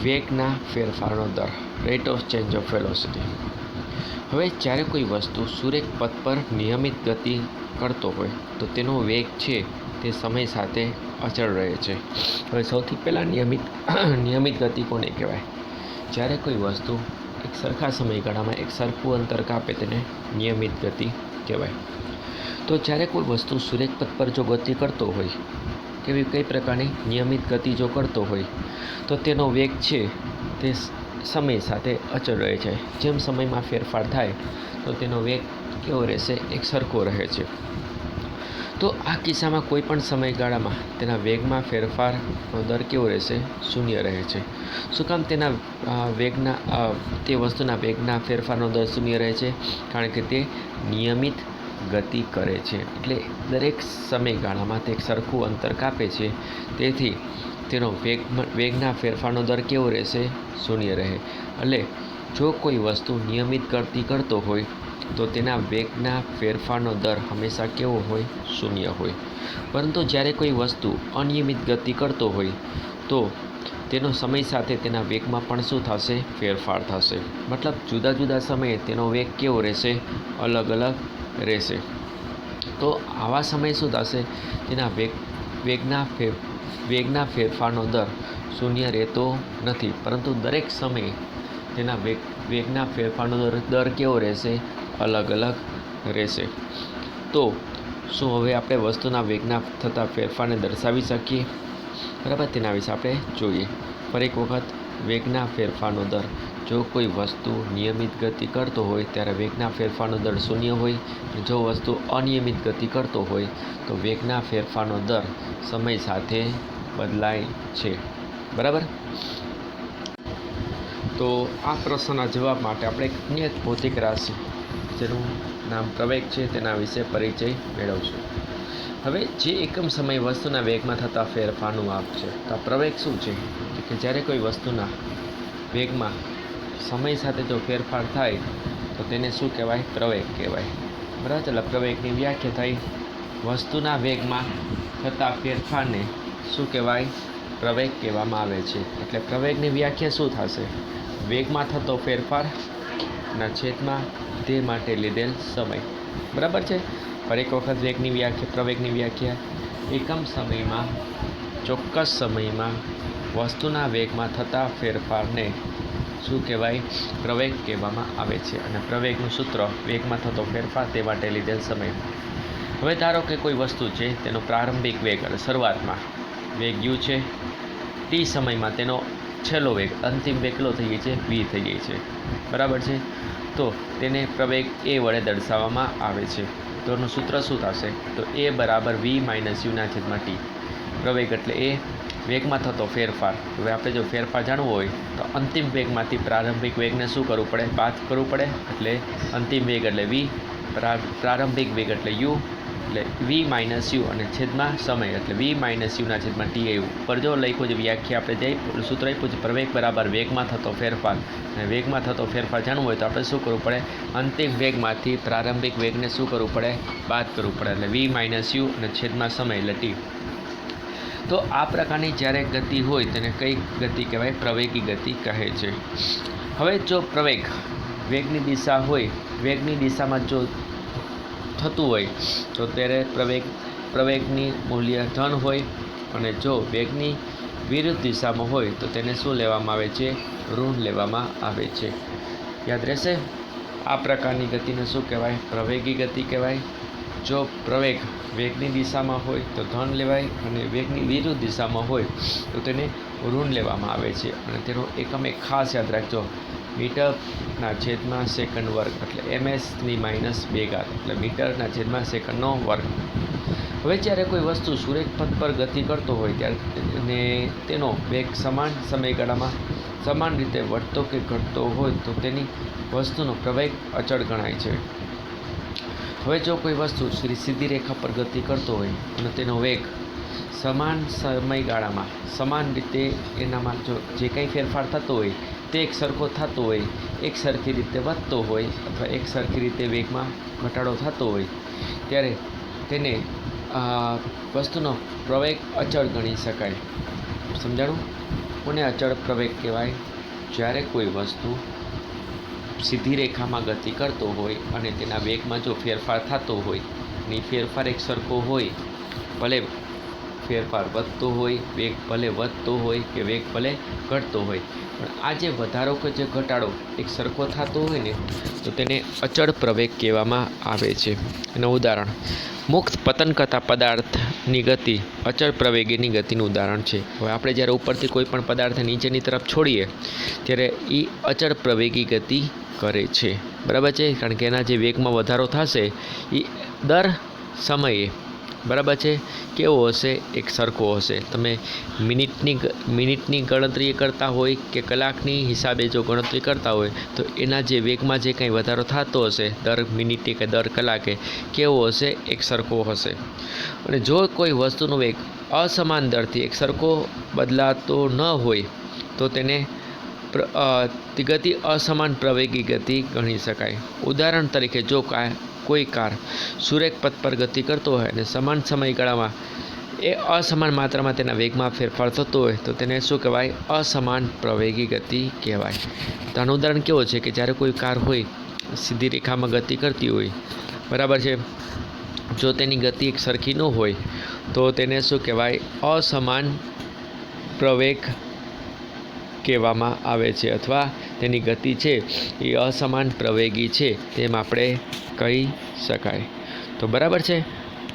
વેગના ફેરફારનો દર, rate of change of velocity. હવે જ્યારે કોઈ વસ્તુ સુરેખ પથ પર નિયમિત ગતિ કરતો હોય તો તેનો વેગ છે તે સમય સાથે અચળ રહે છે. હવે સૌથી પહેલાં નિયમિત ગતિ કોને કહેવાય? જ્યારે કોઈ વસ્તુ એક સરખા સમયગાળામાં એક સરખું અંતર કાપે તેને નિયમિત ગતિ કહેવાય. તો જ્યારે કોઈ વસ્તુ સુરેખ પથ પર જો ગતિ કરતો હોય, કઈ પ્રકારની નિયમિત ગતિ જો કરતો હોય તો તેનો વેગ છે તે સમય સાથે અચળ રહે છે. જેમ સમયમાં ફેરફાર થાય તો તેનો વેગ કેવો રહેશે? એક સરખો રહે છે. તો આ કિસ્સામાં કોઈ પણ સમયગાળામાં તેના વેગમાં ફેરફારનો દર કેવો રહેશે? શૂન્ય રહે છે. શું કામ તે વસ્તુના વેગના ફેરફારનો દર શૂન્ય રહે છે? કારણ કે તે નિયમિત ગતિ કરે છે, એટલે દરેક સમયગાળામાં તે એક સરખું અંતર કાપે છે. તેથી તેનો વેગના ફેરફારનો દર કેવો રહેશે? શૂન્ય રહે. એટલે જો કોઈ વસ્તુ નિયમિત ગતિ કરતો હોય તો તેના વેગના ફેરફારનો દર હંમેશા કેવો હોય? શૂન્ય હોય. પરંતુ જ્યારે કોઈ વસ્તુ અનિયમિત ગતિ કરતો હોય તો તેનો સમય સાથે તેના વેગમાં પણ શું થશે? ફેરફાર થશે. મતલબ જુદા જુદા સમયે તેનો વેગ કેવો રહેશે? અલગ અલગ રહેશે. તો આવા સમયે શું થશે? તેના વેગના ફેરફારનો દર શૂન્ય રહેતો નથી, પરંતુ દરેક સમયે તેના વેગના ફેરફારનો દર કેવો રહેશે? અલગ અલગ રહેશે. તો શું હવે આપણે વસ્તુના વેગના થતા ફેરફારને દર્શાવી શકીએ? બરાબર, તેના વિશે આપણે જોઈએ. ફરી એક વખત, વેગના ફેરફારનો દર. જો કોઈ વસ્તુ નિયમિત ગતિ કરતો હોય ત્યારે વેગના ફેરફારનો દર શૂન્ય હોય. જો વસ્તુ અનિયમિત ગતિ કરતો હોય તો વેગના ફેરફારનો દર સમય સાથે બદલાય છે. બરાબર. તો આ પ્રશ્નના જવાબ માટે આપણે અન્ય ભૌતિક રાશિ જેનું નામ પ્રવેગ છે તેના વિશે પરિચય મેળવશું. હવે જે એકમ સમય વસ્તુના વેગમાં થતા ફેરફારનું માપ છે. તો આ પ્રવેગ શું છે? કે જ્યારે કોઈ વસ્તુના વેગમાં સમય સાથે જો ફેરફાર થાય તો તેને શું કહેવાય? પ્રવેગ કહેવાય. બરાબર. એટલે પ્રવેગની વ્યાખ્યા થઈ. વસ્તુના વેગમાં થતા ફેરફારને શું કહેવાય? પ્રવેગ કહેવામાં આવે છે. એટલે પ્રવેગની વ્યાખ્યા શું થશે? વેગમાં થતો ફેરફારના છેદમાં તે માટે લીધેલ સમય. બરાબર છે. ફરી એક વખત પ્રવેગની વ્યાખ્યા: એકમ સમયમાં ચોક્કસ સમયમાં વસ્તુના વેગમાં થતા ફેરફારને શું કહેવાય? પ્રવેગ કહેવામાં આવે છે. અને પ્રવેગનું સૂત્ર: વેગમાં થતો ફેરફાર તે માટે લીધેલ સમય. હવે ધારો કે કોઈ વસ્તુ છે, તેનો પ્રારંભિક વેગ એટલે શરૂઆતમાં વેગ u છે. ટી સમયમાં તેનો છેલ્લો વેગ, અંતિમ વેગ કેટલો થઈ જાય છે? v થઈ જાય છે. બરાબર છે. તો તેને પ્રવેગ a વડે દર્શાવવામાં આવે છે. તો એનું સૂત્ર શું થશે? તો a બરાબર v - u/t. પ્રવેગ એટલે એ વેગમાં થતો ફેરફાર. હવે આપણે જો ફેરફાર જાણવો હોય તો અંતિમ વેગમાંથી પ્રારંભિક વેગને શું કરવું પડે? બાદ કરવું પડે. એટલે અંતિમ વેગ એટલે v, પ્રારંભિક વેગ એટલે u, એટલે v - u અને છેદમાં સમય એટલે v - u/t આવ્યું. પર જો લખ્યું છે વ્યાખ્યા આપણે સૂત્ર આપ્યું છે પ્રવેગ બરાબર વેગમાં થતો ફેરફાર. અને વેગમાં થતો ફેરફાર જાણવું હોય તો આપણે શું કરવું પડે? અંતિમ વેગમાંથી પ્રારંભિક વેગને શું કરવું પડે? બાદ કરવું પડે. એટલે v - u અને છેદમાં સમય એટલે t. તો આ પ્રકારની જ્યારે ગતિ હોય તેને કઈ ગતિ કહેવાય? પ્રવેગી ગતિ કહે છે. હવે જો પ્રવેગ વેગની દિશા હોય, વેગની દિશામાં જો થતું હોય તો ત્યારે પ્રવેગની મૂલ્ય ધન હોય. અને જો વેગની વિરુદ્ધ દિશામાં હોય તો તેને શું લેવામાં આવે છે? ઋણ લેવામાં આવે છે. યાદ રહેશે? આ પ્રકારની ગતિને શું કહેવાય? પ્રવેગી ગતિ કહેવાય. જો પ્રવેગ વેગની દિશામાં હોય તો ધન લેવાય, અને વેગની વિરુદ્ધ દિશામાં હોય તો તેને ઋણ લેવામાં આવે છે. અને તેનો એકમ એક ખાસ યાદ રાખજો: મીટર/સેકન્ડ વર્ગ, એટલે ms (-2 એટલે મીટર/સેકન્ડનો વર્ગ. હવે જ્યારે કોઈ વસ્તુ સુરેખ પથ પર ગતિ કરતો હોય ત્યારે તેનો વેગ સમાન સમયગાળામાં સમાન રીતે વધતો કે ઘટતો હોય તો તેની વસ્તુનો પ્રવેગ અચળ ગણાય છે. હવે જો કોઈ વસ્તુ સીધી રેખા પર ગતિ કરતો હોય અને તેનો વેગ સમાન સમયગાળામાં સમાન રીતે એનામાં જો જે કંઈ ફેરફાર થતો હોય તે એક સરખો થતો હોય, એક સરખી રીતે વધતો હોય અથવા એક સરખી રીતે વેગમાં ઘટાડો થતો હોય ત્યારે તેને વસ્તુનો પ્રવેગ અચળ ગણી શકાય. સમજાણું? કોને અચળ પ્રવેગ કહેવાય? જ્યારે કોઈ વસ્તુ સીધી રેખામાં ગતિ કરતો હોય અને તેના વેગમાં જો ફેરફાર થતો હોય અને ફેરફાર એક સરખો હોય, ભલે ફેરફાર વધતો હોય, વેગ ભલે વધતો હોય કે વેગ ભલે ઘટતો હોય, પણ આ જે વધારો કે જે ઘટાડો એક સરખો થતો હોય ને તો તેને અચળ પ્રવેગ કહેવામાં આવે છે. એનું ઉદાહરણ મુક્ત પતન કરતા પદાર્થની ગતિ અચળ પ્રવેગીની ગતિનું ઉદાહરણ છે. હવે આપણે જ્યારે ઉપરથી કોઈ પણ પદાર્થ નીચેની તરફ છોડીએ ત્યારે એ અચળ પ્રવેગી ગતિ કરે છે. બરાબર છે, કારણ કે એના જે વેગમાં વધારો થશે એ દર સમયે બરાબર છે કેવો હશે? એક સરખો હશે. તમે મિનિટની ગણતરી કરતા હોય કે કલાકની હિસાબે જો ગણતરી કરતા હોય તો એના જે વેગમાં જે કંઈ વધારો થતો હશે દર મિનિટે કે દર કલાકે કેવો હશે? એક સરખો હશે. અને જો કોઈ વસ્તુનો વેગ અસમાન દરથી એક સરખો બદલાતો ન હોય તો તેને ગતિ અસમાન પ્રવેગી ગતિ ગણી શકાય. ઉદાહરણ તરીકે જો કોઈ કાર સુરેખ પથ પર ગતિ કરતો હોય અને સમાન સમયગાળામાં એ અસમાન માત્રામાં તેના વેગમાં ફેરફાર થતો હોય તો તેને શું કહેવાય? અસમાન પ્રવેગી ગતિ કહેવાય. તો આનું ઉદાહરણ કેવું છે કે જ્યારે કોઈ કાર હોય સીધી રેખામાં ગતિ કરતી હોય, બરાબર છે, જો તેની ગતિ એક સરખી ન હોય તો તેને શું કહેવાય? અસમાન પ્રવેગ કહેવામાં આવે છે, અથવા તેની ગતિ છે એ અસમાન પ્રવેગી છે તેમ આપણે કહી શકાય. તો બરાબર છે.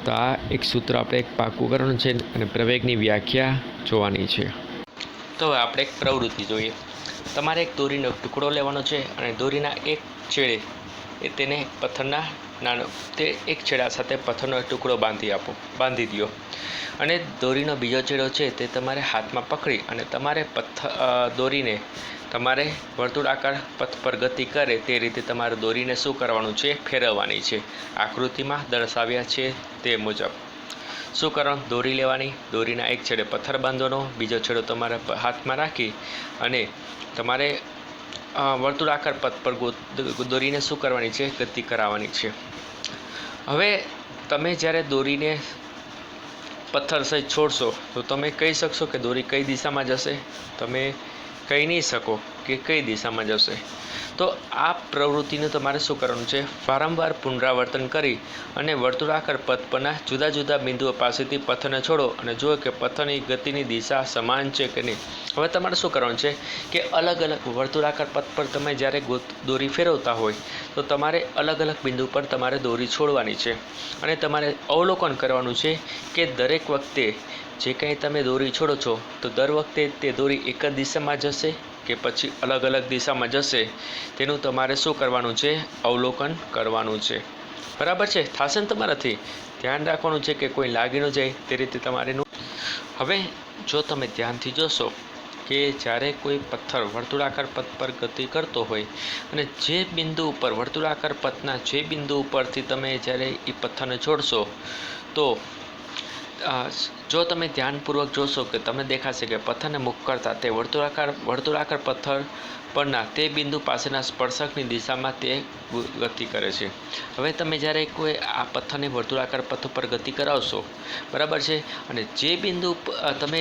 તો આ એક સૂત્ર આપણે એક પાકું કરવાનું છે અને પ્રવેગની વ્યાખ્યા જોવાની છે. તો હવે આપણે એક પ્રવૃત્તિ જોઈએ. તમારે એક દોરીનો ટુકડો લેવાનો છે અને દોરીના એક છેડે તેને પથ્થરના તે એક છેડા સાથે પથ્થરનો એક ટુકડો બાંધી દો અને દોરીનો બીજો છેડો છે તે તમારે હાથમાં પકડી અને તમારે દોરીને તમારે વર્તુળાકાર પથ પર ગતિ કરે તે રીતે તમારે દોરીને શું કરવાનું છે? ફેરવવાની છે. આકૃતિમાં દર્શાવ્યા છે તે મુજબ શું કરવાનું? દોરી લેવાની, દોરીના એક છેડે પથ્થર બાંધવાનો, બીજો છેડો તમારે હાથમાં રાખી અને તમારે વર્તુળાકાર પથ પર દોરીને શું કરવાની છે? ગતિ કરાવવાની છે. હવે તમે જ્યારે દોરીને પથ્થર સહિત છોડશો તો તમે કહી શકશો કે દોરી કઈ દિશામાં જશે? તમે કહી નહીં શકો કે કઈ દિશામાં જશે. તો આ પ્રવૃત્તિને તમારે શું કરવાનું છે? વારંવાર પુનરાવર્તન કરી અને વર્તુળાકાર પથ પરના જુદા જુદા બિંદુઓ પાસેથી પથ્થરને છોડો અને જુઓ કે પથ્થરની ગતિની દિશા સમાન છે કે નહીં. હવે તમારે શું કરવાનું છે કે અલગ અલગ વર્તુળાકાર પથ પર તમે જ્યારે દોરી ફેરવતા હોય તો તમારે અલગ અલગ બિંદુ પર તમારે દોરી છોડવાની છે અને તમારે અવલોકન કરવાનું છે કે દરેક વખતે જે કંઈ તમે દોરી છોડો છો તો દર વખતે તે દોરી એક જ દિશામાં જશે કે પછી અલગ અલગ દિશામાં જશે તેનું તમારે શું કરવાનું છે? અવલોકન કરવાનું છે. બરાબર છે? થશે ને તમારાથી? ધ્યાન રાખવાનું છે કે કોઈ લાગી ન જાય તે રીતે તમારે. હવે જો તમે ધ્યાનથી જોશો કે જ્યારે કોઈ પથ્થર વર્તુળાકાર પથ પર ગતિ કરતો હોય અને જે બિંદુ ઉપર વર્તુળાકાર પથના જે બિંદુ ઉપરથી તમે જ્યારે એ પથ્થરને છોડશો તો જો તમે ધ્યાનપૂર્વક જોશો કે તમને દેખાશે કે પથ્થરને મુખ કરતાં તે વર્તુળાકાર પથ્થર પરના તે બિંદુ પાસેના સ્પર્શકની દિશામાં તે ગતિ કરે છે. હવે તમે જ્યારે કોઈ આ પથ્થરને વર્તુળાકાર પથ પર ગતિ કરાવશો, બરાબર છે, અને જે બિંદુ તમે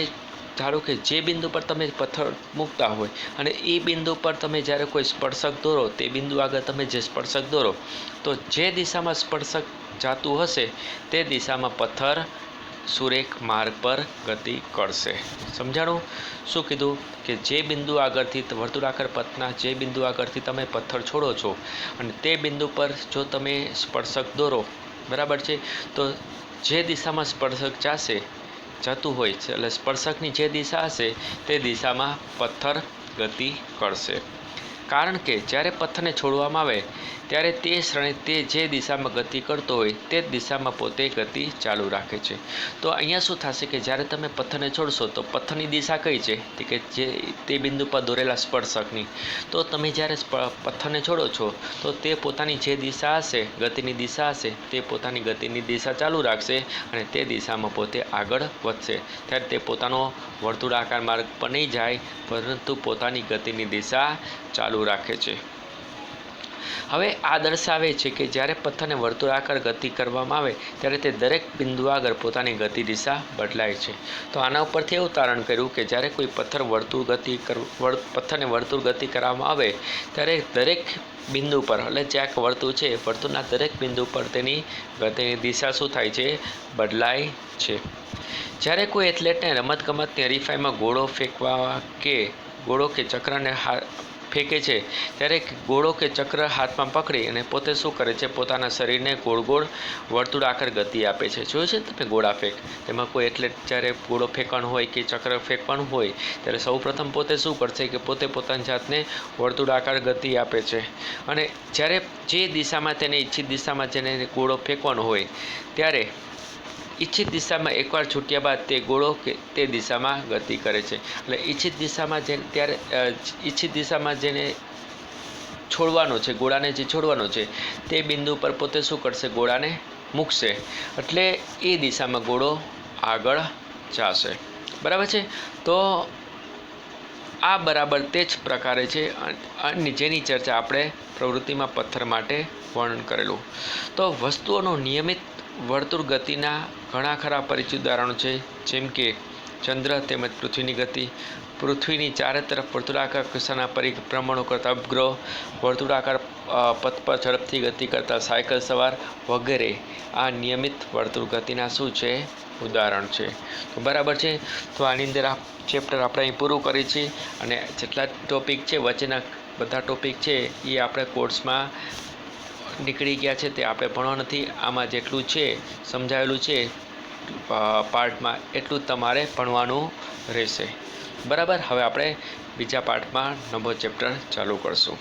ધારો કે જે બિંદુ પર તમે પથ્થર મૂકતા હોય અને એ બિંદુ પર તમે જ્યારે કોઈ સ્પર્શક દોરો, તે બિંદુ આગળ તમે જે સ્પર્શક દોરો તો જે દિશામાં સ્પર્શક જાતું હશે તે દિશામાં પથ્થર સુરેખ માર્ગ પર ગતિ કરશે. સમજાણું? શું કીધું કે જે બિંદુ આગળથી વર્તુળાકાર પથના જે બિંદુ આગળથી તમે પથ્થર છોડો છો અને તે બિંદુ પર જો તમે સ્પર્શક દોરો, બરાબર છે, તો જે દિશામાં સ્પર્શક જતું હોય છે એટલે સ્પર્શકની જે દિશા હશે તે દિશામાં પથ્થર ગતિ કરશે. કારણ કે જ્યારે પથ્થરને છોડવામાં આવે ત્યારે તે ક્ષણે તે જે દિશામાં ગતિ કરતો હોય તે જ દિશામાં પોતે ગતિ ચાલુ રાખે છે. તો અહીંયા શું થશે કે જ્યારે તમે પથ્થરને છોડશો તો પથ્થરની દિશા કઈ છે? કે જે તે બિંદુ પર દોરેલા સ્પર્શકની. તો તમે જ્યારે પથ્થરને છોડો છો તો તે પોતાની જે દિશા હશે, ગતિની દિશા હશે, તે પોતાની ગતિની દિશા ચાલુ રાખશે અને તે દિશામાં પોતે આગળ વધશે. ત્યારે તે પોતાનો વર્તુળાકાર માર્ગ પર નહીં જાય પરંતુ પોતાની ગતિની દિશા ચાલુ રાખે છે. હવે આ દર્શાવે છે કે જ્યારે પથ્થરને વર્તુળાકાર ગતિ કરવામાં આવે ત્યારે તે દરેક બિંદુ આગળ પોતાની ગતિ દિશા બદલાય છે. તો આના ઉપરથી એવું તારણ કર્યું કે જ્યારે કોઈ પથ્થરને વર્તુળ ગતિ કરવામાં આવે ત્યારે દરેક બિંદુ પર એટલે જ્યાં વર્તુળ છે વર્તુળના દરેક બિંદુ પર તેની ગતિની દિશા શું થાય છે? બદલાય છે. જ્યારે કોઈ એથ્લેટને રમતગમતની હરીફાઈમાં ગોળો કે ચક્રને ફેંકે છે ત્યારે ગોળો કે ચક્ર હાથમાં પકડી અને પોતે શું કરે છે? પોતાના શરીરને ગોળ ગોળ વર્તુળાકાર ગતિ આપે છે. જોયું છે ને તમે ગોળા ફેંક? તેમાં કોઈ એથ્લેટ જ્યારે ગોળો ફેંકવાનો હોય કે ચક્ર ફેંકવાનું હોય ત્યારે સૌપ્રથમ પોતે શું કરશે કે પોતે પોતાની જાતને વર્તુળાકાર ગતિ આપે છે અને જ્યારે જે દિશામાં તેને ઈચ્છિત દિશામાં જેને ગોળો ફેંકવાનો હોય ત્યારે ઈચ્છિત દિશામાં એકવાર છૂટ્યા બાદ તે ગોળો કે તે દિશામાં ગતિ કરે છે. એટલે ઈચ્છિત દિશામાં જેને છોડવાનો છે, ગોળાને જે છોડવાનો છે તે બિંદુ પર પોતે શું કરશે? ગોળાને મૂકશે એટલે એ દિશામાં ગોળો આગળ જશે. બરાબર છે? તો આ બરાબર તે જ પ્રકારે છે અને જેની ચર્ચા આપણે પ્રવૃત્તિમાં પથ્થર માટે વર્ણન કરેલું. તો વસ્તુઓનો નિયમિત વર્તુળ ગતિના ઘણા ખરા પરિચિત ઉદાહરણો છે, જેમ કે ચંદ્ર તેમજ પૃથ્વીની ગતિ, પૃથ્વીની ચારે તરફ વર્તુળાકાર કક્ષાના પરિભ્રમણો કરતા ઉપગ્રહો, વર્તુળાકાર પથ પર ઝડપથી ગતિ કરતા સાયકલ સવાર વગેરે આ નિયમિત વર્તુળ ગતિના શું છે? ઉદાહરણ છે. તો બરાબર છે. તો આની અંદર આ ચેપ્ટર આપણે અહીં પૂરું કરીએ છીએ અને જેટલા ટોપિક છે વચ્ચેના બધા ટોપિક છે એ આપણે કોર્સમાં નીકળી ગયા છે તે આપણે ભણવા નથી. આમાં જેટલું છે સમજાવેલું છે પાર્ટમાં એટલું જ તમારે ભણવાનું રહેશે. બરાબર. હવે આપણે બીજા પાર્ટમાં નવો ચેપ્ટર ચાલુ કરશું.